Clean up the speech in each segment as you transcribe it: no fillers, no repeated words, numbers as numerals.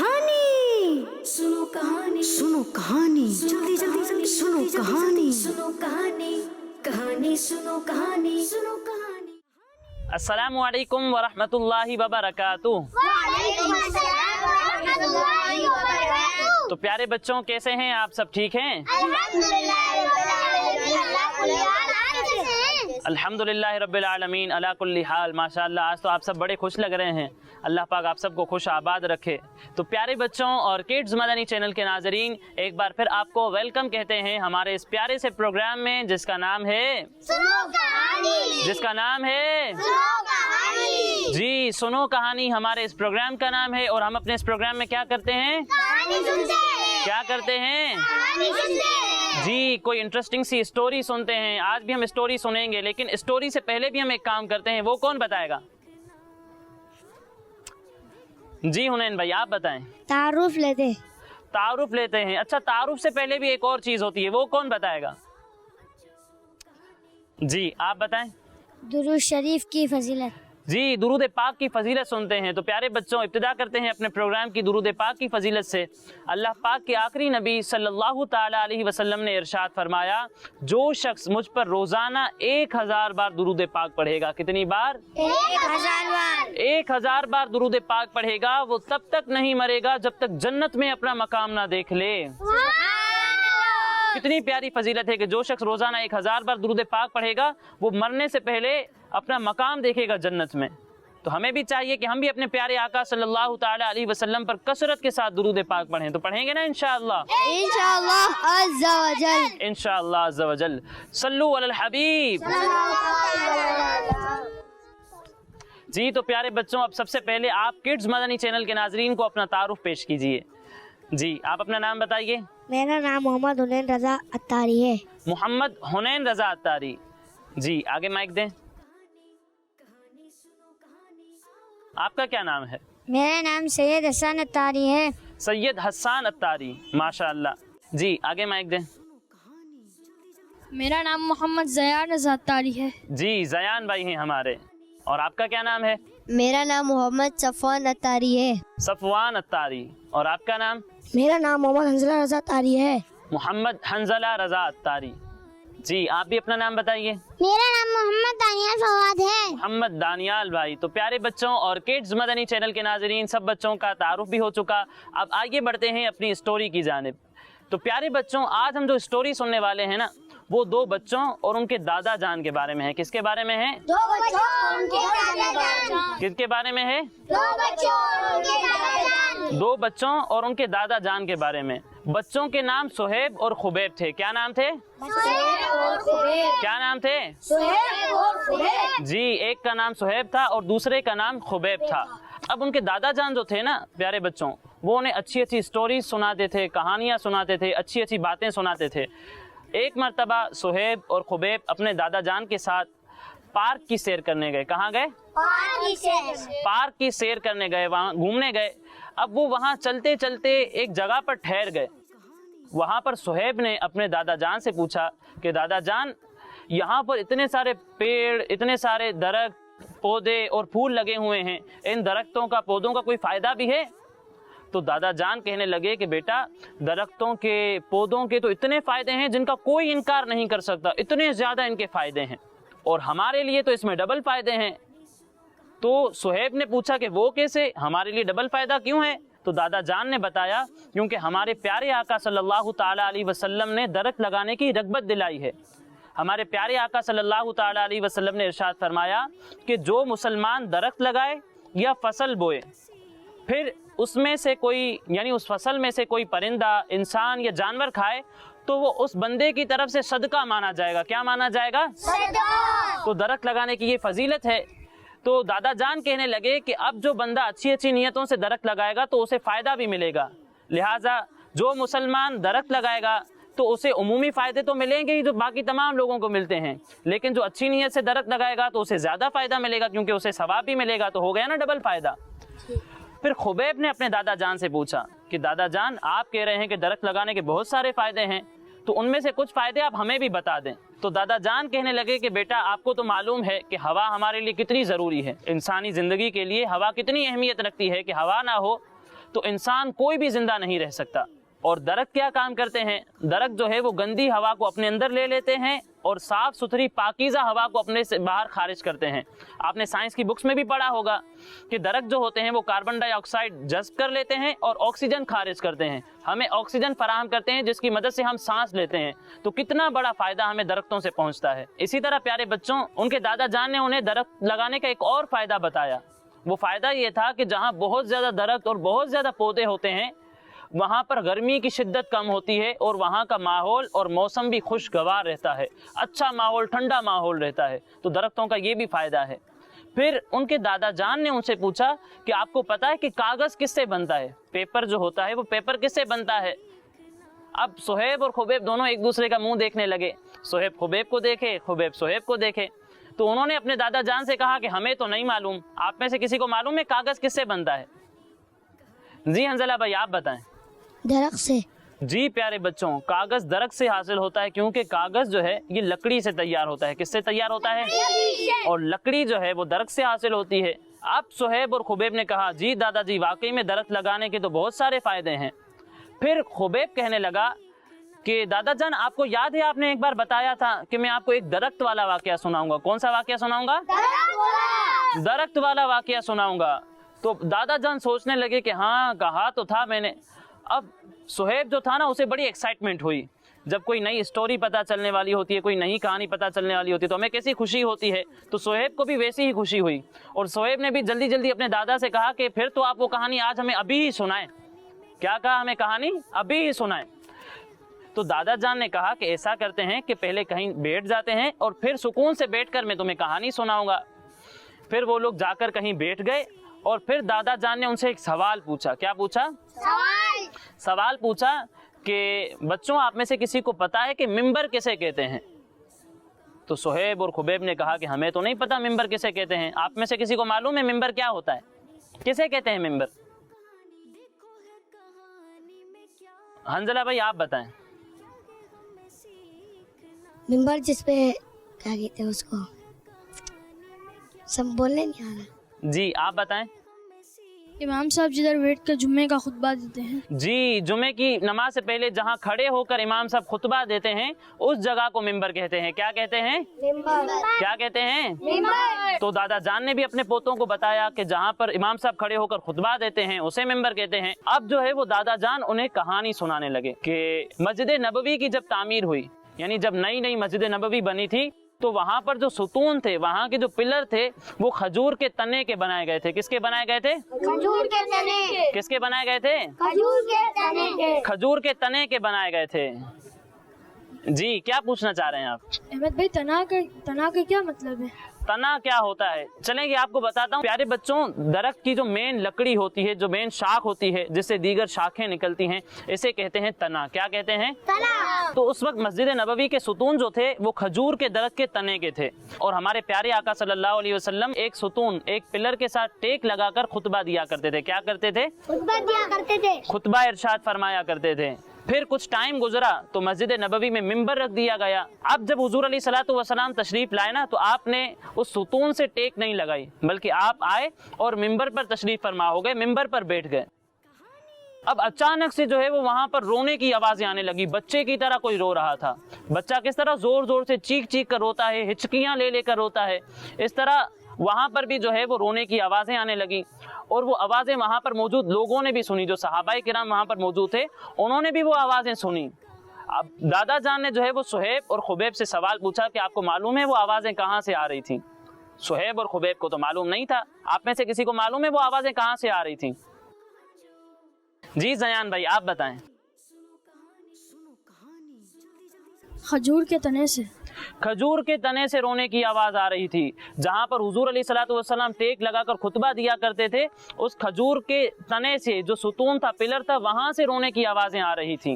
कहानी, सुनो कहानी, सुनो कहानी, जल्दी जल्दी जल्दी सुनो कहानी, सुनो कहानी, कहानी सुनो कहानी, सुनो कहानी। अस्सलामु अलैकुम वरहमतुल्लाहि वबरकातुह। तो प्यारे बच्चों, कैसे हैं आप? सब ठीक हैं? अल्हम्दुलिल्लाह रब्बिल आलमीन अला कुल्ली हाल। माशाअल्लाह, आज तो आप सब बड़े खुश लग रहे हैं। अल्लाह पाक आप सबको खुश आबाद रखे। तो प्यारे बच्चों और किड्स मदनी चैनल के नाजरीन, एक बार फिर आपको वेलकम कहते हैं हमारे इस प्यारे से प्रोग्राम में जिसका नाम है सुनो कहानी। जिसका नाम है सुनो कहानी। जी, सुनो कहानी हमारे इस प्रोग्राम का नाम है। और हम अपने इस प्रोग्राम में क्या करते हैं? कहानी सुनते हैं। क्या करते हैं? कहानी सुनते हैं। जी, कोई इंटरेस्टिंग सी स्टोरी सुनते हैं। आज भी हम स्टोरी सुनेंगे, लेकिन स्टोरी से पहले भी हम एक काम करते हैं। वो कौन बताएगा? जी हुनैन भाई, आप बताएं। तारुफ लेते हैं। अच्छा, तारुफ से पहले भी एक और चीज होती है, वो कौन बताएगा? जी, आप बताएं। दुरूद शरीफ की फजीलत। जी, दुरूद पाक की फजीलत सुनते हैं। तो प्यारे बच्चों, इब्तिदा करते हैं अपने प्रोग्राम की दुरूद पाक की फजीलत से। अल्लाह पाक के आखिरी नबी सल्लल्लाहु ताला अलैहि वसल्लम ने इरशाद फरमाया, जो शख्स मुझ पर रोजाना 1000 बार दुरूद पाक पढ़ेगा। कितनी बार? 1000 बार। 1000 बार दुरूद पाक पढ़ेगा, वो तब तक नहीं मरेगा जब तक जन्नत में अपना मकाम ना देख ले। कितनी प्यारी फजीलत है कि जो शख्स रोजाना 1000 बार दुरूद पाक पढ़ेगा, वो मरने से पहले अपना मकाम देखेगा जन्नत में। तो हमें भी चाहिए कि हम भी अपने प्यारे आका सल्लल्लाहु ताला अलैहि वसल्लम पर कसरत के साथ दुरूद पाक पढ़ें। तो पढ़ेंगे ना इंशाअल्लाह? इंशाअल्लाह अज़्ज़ा वजल। इंशाअल्लाह अज़्ज़ा वजल। सल्लु अलल हबीब। जी, तो प्यारे बच्चों, अब सबसे पहले आप किड्स मदनी चैनल के नाजरीन को अपना तारुफ पेश कीजिए। जी, आप अपना नाम बताइए। मेरा नाम मोहम्मद हुनैन रजा अत्तारी है। मोहम्मद हुनैन रजा अत्तारी। जी, आगे माइक दें। आपका क्या नाम है? मेरा नाम सैयद हसन अत्तारी है। सैयद हसन अत्तारी, माशाअल्लाह। जी, आगे माइक दें। मेरा नाम मोहम्मद ज़यान रजा अत्तारी है। जी, ज़यान भाई हैं हमारे। और आपका क्या नाम है? मेरा नाम मोहम्मद सफ़वान अत्तारी है। सफ़वान अत्तारी। और आपका नाम? मेरा नाम मोहम्मद हंजला रजा अत्तारी है। मोहम्मद हंजला रजा अत्तारी। जी, आप भी अपना नाम बताइए। मेरा नाम मोहम्मद दानियाल फवाद है। मोहम्मद दानियाल भाई। तो प्यारे बच्चों और किड्स मदनी चैनल के नाजरीन, सब बच्चों का तारुफ भी हो चुका। अब आगे बढ़ते हैं अपनी स्टोरी की जानिब। तो प्यारे बच्चों, आज हम जो स्टोरी सुनने वाले हैं ना, वो 2 बच्चों और उनके दादा जान के बारे में है। किसके बारे में है? 2 बच्चों और उनके दादा जान। किसके बारे में है? 2 बच्चों और उनके दादा जान। 2 बच्चों और उनके दादा जान के बारे में। बच्चों के नाम सुहेब और खुबैब थे। क्या नाम थे? सुहेब और खुबैब। क्या नाम थे? सुहेब और खुबैब। जी, एक का नाम सुहेब था और दूसरे का नाम खुबैब था। अब उनके दादा जान जो थे ना प्यारे बच्चों, वो उन्हें अच्छी अच्छी स्टोरीज सुनाते थे, कहानियां सुनाते थे, अच्छी अच्छी बातें सुनाते थे। एक मर्तबा सुहेब और खुबैब अपने दादा जान के साथ पार्क की सैर करने गए। कहाँ गए? पार्क की सैर करने गए, वहाँ घूमने गए। अब वो वहाँ चलते चलते एक जगह पर ठहर गए। वहाँ पर सुहेब ने अपने दादा जान से पूछा कि दादा जान, यहाँ पर इतने सारे पेड़, इतने सारे दरख्त, पौधे और फूल लगे हुए हैं, इन दरख्तों का, पौधों का कोई फ़ायदा भी है? तो दादा जान कहने लगे कि बेटा, दरख्तों के, पौधों के तो इतने फ़ायदे हैं जिनका कोई इनकार नहीं कर सकता। इतने ज़्यादा इनके फ़ायदे हैं और हमारे लिए तो इसमें डबल फ़ायदे हैं। तो सुहेब ने पूछा कि वो कैसे? हमारे लिए डबल फ़ायदा क्यों है? तो दादा जान ने बताया, क्योंकि हमारे प्यारे आका सल्लल्लाहु ताला अलैहि वसल्लम ने दरख्त लगाने की रग़बत दिलाई है। हमारे प्यारे आका सल्लल्लाहु ताला अलैहि वसल्लम ने इरशाद फरमाया कि जो मुसलमान दरख्त लगाए या फसल बोए, फिर उसमें से कोई, यानी उस फसल में से कोई परिंदा, इंसान या जानवर खाए, तो वो उस बंदे की तरफ से सदका माना जाएगा। क्या माना जाएगा? सदका। तो दरख्त लगाने की ये फजीलत है। तो दादा जान कहने लगे कि अब जो बंदा अच्छी अच्छी नीयतों से दरख्त लगाएगा तो उसे फ़ायदा भी मिलेगा। लिहाजा जो मुसलमान दरख्त लगाएगा तो उसे उमूमी फ़ायदे तो मिलेंगे ही जो बाकी तमाम लोगों को मिलते हैं, लेकिन जो अच्छी नीयत से दरख्त लगाएगा तो उसे ज़्यादा फ़ायदा मिलेगा, क्योंकि उसे सवाब भी मिलेगा। तो हो गया ना डबल फ़ायदा। फिर खुबैब ने अपने दादा जान से पूछा कि दादा जान, आप कह रहे हैं कि दरख्त लगाने के बहुत सारे फ़ायदे हैं, तो उनमें से कुछ फ़ायदे आप हमें भी बता दें। तो दादा जान कहने लगे कि बेटा, आपको तो मालूम है कि हवा हमारे लिए कितनी ज़रूरी है। इंसानी ज़िंदगी के लिए हवा कितनी अहमियत रखती है कि हवा ना हो تو انسان کوئی بھی زندہ نہیں رہ سکتا. اور درخت کیا کام کرتے ہیں؟ درخت جو ہے وہ گندی ہوا کو اپنے اندر لے لیتے ہیں اور صاف ستھری پاکیزہ ہوا کو اپنے سے باہر خارج کرتے ہیں. آپ نے سائنس کی بکس میں بھی پڑھا ہوگا کہ درخت جو ہوتے ہیں وہ کاربن ڈائی آکسائڈ جذب کر لیتے ہیں اور آکسیجن خارج کرتے ہیں، ہمیں آکسیجن فراہم کرتے ہیں جس کی مدد سے ہم سانس لیتے ہیں. تو کتنا بڑا فائدہ ہمیں درختوں سے پہنچتا ہے. اسی طرح پیارے بچوں، ان کے دادا جان نے انہیں درخت لگانے کا ایک اور فائدہ بتایا. وہ فائدہ یہ تھا کہ جہاں بہت زیادہ درخت اور بہت زیادہ پودے ہوتے ہیں وہاں پر گرمی کی شدت کم ہوتی ہے اور وہاں کا ماحول اور موسم بھی خوشگوار رہتا ہے، اچھا ماحول، ٹھنڈا ماحول رہتا ہے. تو درختوں کا یہ بھی فائدہ ہے. پھر ان کے دادا جان نے ان سے پوچھا کہ آپ کو پتا ہے کہ کاغذ کس سے بنتا ہے؟ پیپر جو ہوتا ہے وہ پیپر کس سے بنتا ہے؟ اب صہیب اور خبیب دونوں ایک دوسرے کا منہ دیکھنے لگے. صہیب خبیب کو دیکھے، خبیب صہیب کو دیکھے. تو انہوں نے اپنے دادا جان سے کہا کہ ہمیں تو نہیں معلوم، آپ میں سے کسی کو معلوم ہے کاغذ کس سے بنتا ہے؟ جی حنزلہ بھائی آپ بتائیں. درخت سے. جی پیارے بچوں، کاغذ درخت سے حاصل ہوتا ہے کیونکہ کاغذ جو ہے یہ لکڑی سے تیار ہوتا ہے. کس سے تیار ہوتا ہے؟ اور لکڑی جو ہے وہ درخت سے حاصل ہوتی ہے. اب صہیب اور خبیب نے کہا جی دادا جی واقعی میں درخت لگانے کے تو بہت سارے فائدے ہیں. پھر خبیب کہنے لگا کہ دادا جان آپ کو یاد ہے آپ نے ایک بار بتایا تھا کہ میں آپ کو ایک درخت والا واقعہ سناؤں گا. کون سا واقعہ سناؤں گا؟ درخت والا واقعہ سناؤں گا. تو دادا جان سوچنے لگے کہ ہاں کہا تو تھا میں نے. اب صہیب جو تھا نا اسے بڑی ایکسائٹمنٹ ہوئی. جب کوئی نئی اسٹوری پتہ چلنے والی ہوتی ہے، کوئی نئی کہانی پتہ چلنے والی ہوتی ہے تو ہمیں کیسی خوشی ہوتی ہے. تو صہیب کو بھی ویسی ہی خوشی ہوئی اور صہیب نے بھی جلدی جلدی اپنے دادا سے کہا کہ پھر تو آپ وہ کہانی آج ہمیں ابھی ہی سنائیں. کیا کہا؟ ہمیں کہانی ابھی ہی سنائیں. تو دادا جان نے کہا کہ ایسا کرتے ہیں کہ پہلے کہیں بیٹھ جاتے ہیں اور پھر سکون سے بیٹھ کر میں تمہیں کہانی سناؤں گا. پھر وہ لوگ جا کر کہیں بیٹھ گئے اور پھر دادا جان نے ان سے ایک سوال پوچھا. کیا پوچھا؟ سوال پوچھا کہ بچوں آپ میں سے کسی کو پتا ہے کہ ممبر کسے کہتے ہیں؟ تو صہیب اور خبیب نے کہا کہ ہمیں تو نہیں پتا ممبر کسے کہتے ہیں. آپ میں سے کسی کو معلوم ہے ممبر کیا ہوتا ہے؟ کسے کہتے ہیں ممبر؟ حنزلہ بھائی آپ بتائیں. ممبر جس پہ کیا کہتے ہیں اس کو سب بولنے نہیں آ رہا. جی آپ بتائیں. امام صاحب جدھر بیٹھ کر جمعے کا خطبہ دیتے ہیں. جی جمعے کی نماز سے پہلے جہاں کھڑے ہو کر امام صاحب خطبہ دیتے ہیں اس جگہ کو ممبر کہتے ہیں. کیا کہتے ہیں؟ کیا کہتے ہیں؟ تو دادا جان نے بھی اپنے پوتوں کو بتایا کہ جہاں پر امام صاحب کھڑے ہو کر خطبہ دیتے ہیں اسے ممبر کہتے ہیں. اب جو ہے وہ دادا جان انہیں کہانی سنانے لگے کہ مسجد نبوی کی جب تعمیر ہوئی، یعنی جب نئی مسجد نبوی بنی تھی تو وہاں پر جو ستون تھے، وہاں کے جو پلر تھے وہ کھجور کے تنے کے بنائے گئے تھے. کس کے بنائے گئے تھے؟ کھجور کے تنے. کس کے بنائے گئے تھے؟ کھجور کے تنے. کھجور کے تنے کے بنائے گئے تھے. جی کیا پوچھنا چاہ رہے ہیں آپ؟ احمد بھائی تنا کا کیا مطلب ہے؟ تنا کیا ہوتا ہے چلیں گے آپ کو بتاتا ہوں. پیارے بچوں، درخت کی جو مین لکڑی ہوتی ہے، جو مین شاخ ہوتی ہے جس سے دیگر شاخیں نکلتی ہیں، اسے کہتے ہیں تنا. کیا کہتے ہیں؟ تنا. تو اس وقت مسجد نبوی کے ستون جو تھے وہ کھجور کے درخت کے تنے کے تھے اور ہمارے پیارے آقا صلی اللہ علیہ وسلم ایک ستون، ایک پلر کے ساتھ ٹیک لگا کر خطبہ دیا کرتے تھے. کیا کرتے تھے؟ خطبہ دیا کرتے تھے. خطبہ ارشاد فرمایا کرتے تھے. پھر کچھ ٹائم گزرا تو مسجد نبوی میں ممبر رکھ دیا گیا. اب جب حضور علیہ الصلوۃ والسلام تشریف لائے نا تو آپ نے اس ستون سے ٹیک نہیں لگائی بلکہ آپ آئے اور ممبر پر تشریف فرما ہو گئے، ممبر پر بیٹھ گئے. اب اچانک سے جو ہے وہ وہاں پر رونے کی آوازیں آنے لگی. بچے کی طرح کوئی رو رہا تھا. بچہ کس طرح زور زور سے چیخ چیخ کر روتا ہے، ہچکیاں لے لے کر روتا ہے، اس طرح وہاں پر بھی جو ہے وہ رونے کی آوازیں آنے لگی. اور وہ آوازیں وہاں پر موجود لوگوں نے بھی سنی، جو صحابہ کرام وہاں پر موجود تھے انہوں نے بھی وہ آوازیں سنی. اب دادا جان نے جو ہے وہ صہیب اور خبیب سے سوال پوچھا کہ آپ کو معلوم ہے وہ آوازیں کہاں سے آ رہی تھیں؟ صہیب اور خبیب کو تو معلوم نہیں تھا. آپ میں سے کسی کو معلوم ہے وہ آوازیں کہاں سے آ رہی تھیں؟ جی زیان بھائی آپ بتائیں. کھجور کے تنے سے. کھجور کے تنے سے رونے کی آواز آ رہی تھی. جہاں پر حضور علیہ الصلوۃ والسلام ٹیک لگا کر خطبہ دیا کرتے تھے اس کھجور کے تنے سے، جو ستون تھا، پلر تھا، وہاں سے رونے کی آوازیں آ رہی تھیں.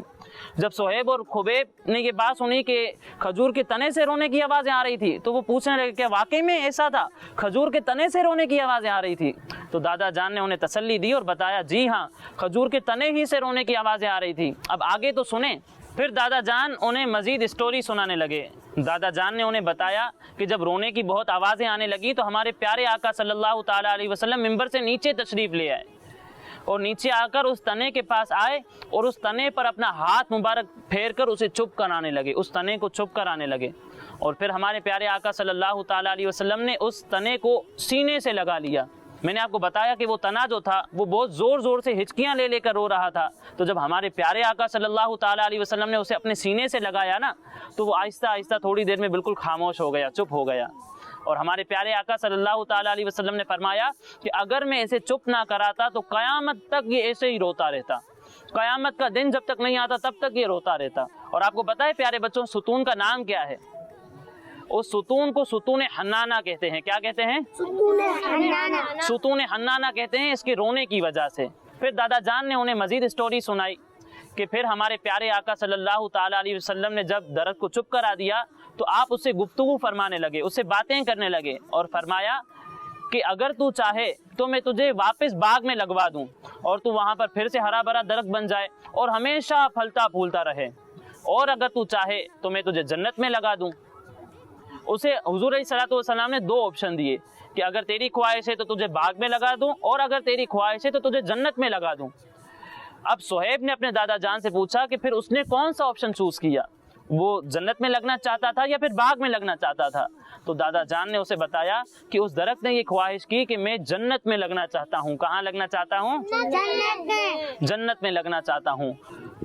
جب صہیب اور خبیب نے یہ بات سنی کہ کھجور کے تنے سے رونے کی آوازیں آ رہی تھی تو وہ پوچھنے لگے کہ واقعی میں ایسا تھا، کھجور کے تنے سے رونے کی آوازیں آ رہی تھی؟ تو دادا جان نے انہیں تسلی دی اور بتایا جی ہاں کھجور کے تنے ہی سے رونے کی آوازیں آ رہی تھی. اب آگے تو سنیں. پھر دادا جان انہیں مزید اسٹوری سنانے لگے. دادا جان نے انہیں بتایا کہ جب رونے کی بہت آوازیں آنے لگی تو ہمارے پیارے آقا صلی اللہ تعالیٰ علیہ وسلم ممبر سے نیچے تشریف لے آئے और नीचे आकर उस तने के पास आए और उस तने पर अपना हाथ मुबारक फेर कर उसे चुप कराने लगे, उस तने को चुप कराने लगे। और फिर हमारे प्यारे आका सल्लल्लाहु ताला अलैहि वसल्लम ने उस तने को सीने से लगा लिया। मैंने आपको बताया कि वो तना जो था वो बहुत ज़ोर ज़ोर से हिचकियाँ ले लेकर रो रहा था। तो जब हमारे प्यारे आका सल्लल्लाहु ताला अलैहि वसल्लम ने उसे अपने सीने से लगाया ना, तो वो आहिस्ता आहिस्ता थोड़ी देर में बिल्कुल खामोश हो गया, चुप हो गया। और हमारे प्यारे आका सल्लल्लाहु ताला अलैहि वसल्लम ने फरमाया कि अगर मैं इसे चुप ना कराता तो क़यामत तक ये ऐसे ही रोता रहता, क़यामत का दिन जब तक नहीं आता तब तक ये रोता रहता। और आपको पता है प्यारे बच्चों, सुतून का नाम क्या है? उस सुतून को सुतून हन्नाना कहते हैं। क्या कहते हैं? सुतून हन्नाना कहते हैं इसके रोने की वजह से। फिर दादा जान ने उन्हें मजीद स्टोरी सुनाई कि फिर हमारे प्यारे आका सल्लल्लाहु ताला अलैहि वसल्लम ने जब दरख्त को चुप करा दिया तो आप उससे गुफ्तगू फरमाने लगे, उससे बातें करने लगे और फरमाया कि अगर तू चाहे तो मैं तुझे वापस बाग में लगवा दूं और तू वहाँ पर फिर से हरा भरा दरख्त बन जाए और हमेशा फलता फूलता रहे, और अगर तू चाहे तो मैं तुझे जन्नत में लगा दूं। उसे हुजूर अलैहिस्सलातु वस्सलाम ने दो ऑप्शन दिए कि अगर तेरी ख्वाहिश है तो तुझे बाग में लगा दूं और अगर तेरी ख्वाहिश है तो तुझे जन्नत में लगा दूं। अब सुहैब ने अपने दादा जान से पूछा कि फिर उसने कौन सा ऑप्शन चूज किया, वो जन्नत में लगना चाहता था या फिर बाग में लगना चाहता था? तो दादा जान ने उसे बताया कि उस दरख्त ने ये ख्वाहिश की कि मैं जन्नत में लगना चाहता हूँ। कहाँ लगना चाहता हूँ? जन्नत में लगना चाहता हूँ।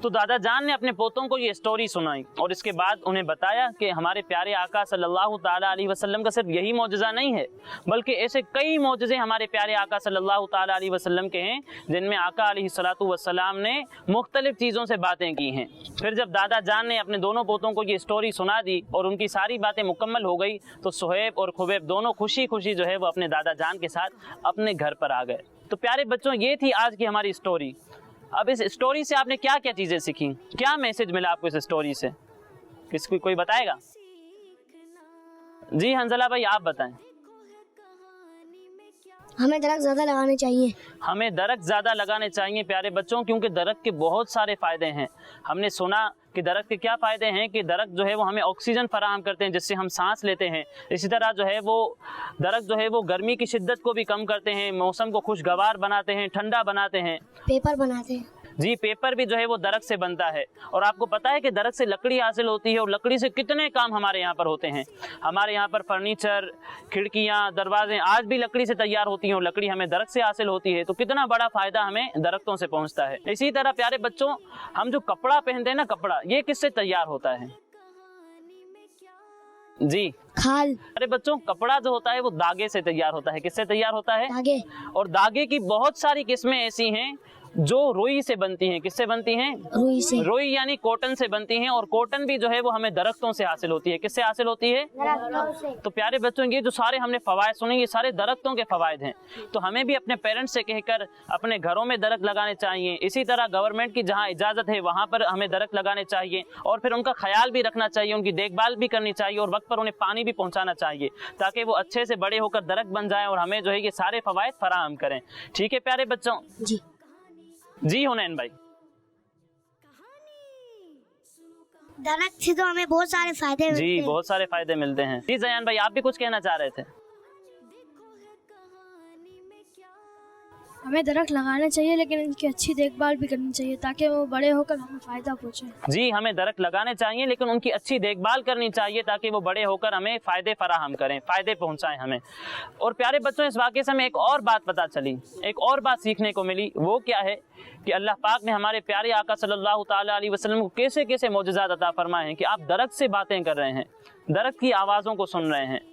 तो दादा जान ने अपने पोतों को ये स्टोरी सुनाई और इसके बाद उन्हें बताया कि हमारे प्यारे आका सल्लल्लाहु ताला अलैहि वसल्लम का सिर्फ यही मौजज़ा नहीं है, बल्कि ऐसे कई मौजज़े हमारे प्यारे आका सल्लल्लाहु ताला अलैहि वसल्लम के हैं जिनमें आका अलैहिस्सलातु वस्सलाम ने मुख्तलिफ चीज़ों से बातें की हैं। फिर जब दादा जान ने अपने दोनों पोतों को ये स्टोरी सुना दी और उनकी सारी बातें मुकम्मल हो गई तो सुहैब और खुबैब दोनों खुशी खुशी जो है वो अपने दादा जान के साथ अपने घर पर आ गए। तो प्यारे बच्चों, ये थी आज की हमारी स्टोरी। अब इस स्टोरी से आपने क्या क्या चीज़ें सीखी, क्या मैसेज मिला आपको इस स्टोरी से? कोई बताएगा? जी हंजला भाई, आप बताएं। हमें दरख्त ज़्यादा लगाने चाहिए। हमें दरख्त ज़्यादा लगाने चाहिए प्यारे बच्चों, क्योंकि दरख्त के बहुत सारे फ़ायदे हैं। हमने सुना कि दरख्त के क्या फ़ायदे हैं कि दरख्त जो है वो हमें ऑक्सीजन फराहम करते हैं जिससे हम सांस लेते हैं। इसी तरह जो है वो दरख्त जो है वो गर्मी की शिद्दत को भी कम करते हैं, मौसम को खुशगवार बनाते हैं, ठंडा बनाते हैं। पेपर बनाते हैं। जी, पेपर भी जो है वो दरख्त से बनता है। और आपको पता है कि दरख्त से लकड़ी हासिल होती है और लकड़ी से कितने काम हमारे यहाँ पर होते हैं। हमारे यहाँ पर फर्नीचर, खिड़कियाँ, दरवाजे आज भी लकड़ी से तैयार होती हैं और लकड़ी हमें दरख्त से हासिल होती है। तो कितना बड़ा फ़ायदा हमें दरख्तों से पहुँचता है। इसी तरह प्यारे बच्चों, हम जो कपड़ा पहनते हैं ना, कपड़ा ये किससे तैयार होता है? जी, खाल। अरे बच्चों, कपड़ा जो होता है वो धागे से तैयार होता है। किससे तैयार होता है? धागे। और धागे की बहुत सारी किस्में ऐसी हैं जो रुई से बनती हैं। किससे बनती हैं? रुई से। रुई यानी कॉटन से बनती हैं। और कॉटन भी जो है वो हमें दरख्तों से हासिल होती है। किससे हासिल होती है? तो प्यारे बच्चों, ये जो सारे हमने फवायद सुने ये सारे दरख्तों के फवायद हैं। तो हमें भी अपने पेरेंट्स से कहकर अपने घरों में दरख्त लगाने चाहिए। इसी तरह गवर्नमेंट की जहाँ इजाज़त है वहाँ पर हमें दरख्त लगाने चाहिए और फिर उनका ख्याल भी रखना चाहिए, उनकी देखभाल भी करनी चाहिए और वक्त पर उन्हें पानी भी पहुँचाना चाहिए ताकि वो अच्छे से बड़े होकर दरख्त बन जाएँ और हमें जो है ये सारे फवायद फराहम करें। ठीक है प्यारे बच्चों? जी हुनैन भाई। दरख्त से तो हमें बहुत सारे फायदे मिलते हैं। जी, बहुत सारे फायदे मिलते हैं। जी जयान भाई, आप भी कुछ कहना चाह रहे थे? हमें दरख्त लगाने चाहिए लेकिन इनकी अच्छी देखभाल भी करनी चाहिए ताकि वो बड़े होकर हमें फ़ायदा पहुँचे। जी, हमें दरख्त लगाने चाहिए लेकिन उनकी अच्छी देखभाल करनी चाहिए ताकि वो बड़े होकर हमें फ़ायदे फराहम करें, फ़ायदे पहुँचाएं हमें। और प्यारे बच्चों, इस वाक़े से हमें एक और बात पता चली, एक और बात सीखने को मिली। वो क्या है कि अल्लाह पाक ने हमारे प्यारे आका सल्लल्लाहु ताला अलैहि वसल्लम को कैसे कैसे मोजज़ात अता फरमाए हैं कि आप दरख्त से बातें कर रहे हैं, दरख्त की आवाज़ों को सुन रहे हैं।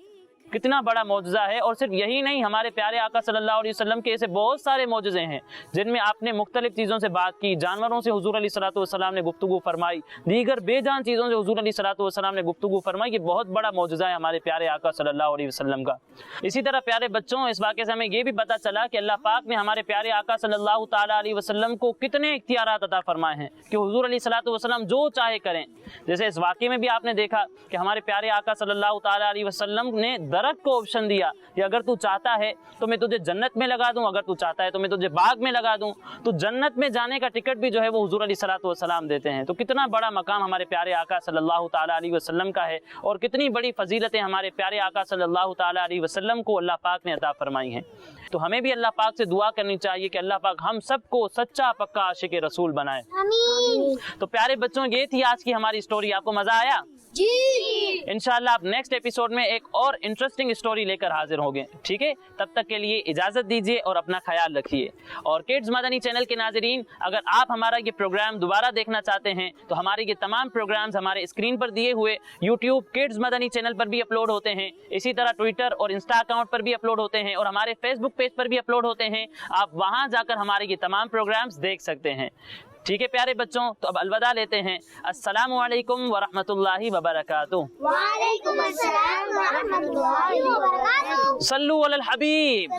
कितना बड़ा मौजज़ा है। और सिर्फ यही नहीं, हमारे प्यारे आका सल्लल्लाहु अलैहि वसल्लम के ऐसे बहुत सारे मौजज़े हैं जिनमें आपने मुख्तलिफ चीज़ों से बात की। जानवरों से हुजूर अलैहिस्सलातु वस्सलाम ने गुफ्तगू फरमाई, दीगर बेजान चीज़ों से हुजूर अलैहिस्सलातु वस्सलाम ने गुफ्तगू फरमाई। ये बहुत बड़ा मौजज़ा है हमारे प्यारे आका सल्लल्लाहु अलैहि वसल्लम का। इसी तरह प्यारे बच्चों, इस वाक़े से हमें ये भी पता चला कि अल्लाह पाक ने हमारे प्यारे आका सल्लल्लाहु ताला अलैहि वसल्लम को कितने इख्तियारात अता फरमाए हैं कि हुजूर अलैहिस्सलातु वस्सलाम जो चाहे करें। जैसे इस वाक़े में भी आपने देखा कि हमारे प्यारे आका सल्लल्लाहु ताला अलैहि वसल्लम ने दरख्त को ऑप्शन दिया कि अगर तू चाहता है तो मैं तुझे जन्नत में लगा दूं, अगर तू चाहता है तो मैं तुझे बाग में लगा दूं। तो जन्नत में जाने का टिकट भी जो है वो हुजूर अलैहिस्सलातु वस्सलाम देते हैं। तो कितना बड़ा मकाम हमारे प्यारे आका सल्लल्लाहु ताला अलैहि वसल्लम का है और कितनी बड़ी फजीलतें हमारे प्यारे आका सल्लल्लाहु ताला अलैहि वसल्लम को अल्लाह पाक ने अता फरमाई हैं। तो हमें भी अल्लाह पाक से दुआ करनी चाहिए कि अल्लाह पाक हम सबको सच्चा पक्का आशिक रसूल बनाए। तो प्यारे बच्चों, ये थी आज की हमारी स्टोरी। आपको मजा आया? जी। इंशाल्लाह आप नेक्स्ट एपिसोड में एक और इंटरेस्टिंग स्टोरी लेकर हाजिर होंगे। ठीक है, तब तक के लिए इजाजत दीजिए और अपना ख्याल रखिए। और किड्स मदनी चैनल के नाजरीन, अगर आप हमारा ये प्रोग्राम दोबारा देखना चाहते हैं तो हमारे ये तमाम प्रोग्राम्स हमारे स्क्रीन पर दिए हुए यूट्यूब किड्स मदनी चैनल पर भी अपलोड होते हैं, इसी तरह ट्विटर और इंस्टा अकाउंट पर भी अपलोड होते हैं और हमारे फेसबुक पेज पर भी अपलोड होते हैं। आप वहां जाकर हमारे ये तमाम प्रोग्राम्स देख सकते हैं। ठीक है प्यारे बच्चों, तो अब अलविदा लेते हैं। अस्सलामु अलैकुम व रहमतुल्लाहि व बरकातुहू। वालेकुम अस्सलाम व रहमतुल्लाहि व बरकातुहू। सल्लु अलल हबीब।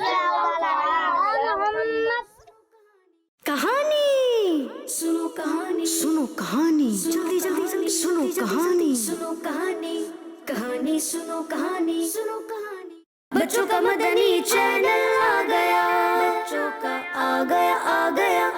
कहानी सुनो, कहानी सुनो, कहानी जल्दी जल्दी जल्दी सुनो, कहानी सुनो, कहानी सुनो, कहानी सुनो, कहानी। बच्चों का मदनी चैनल आ गया, बच्चों का आ गया, आ गया।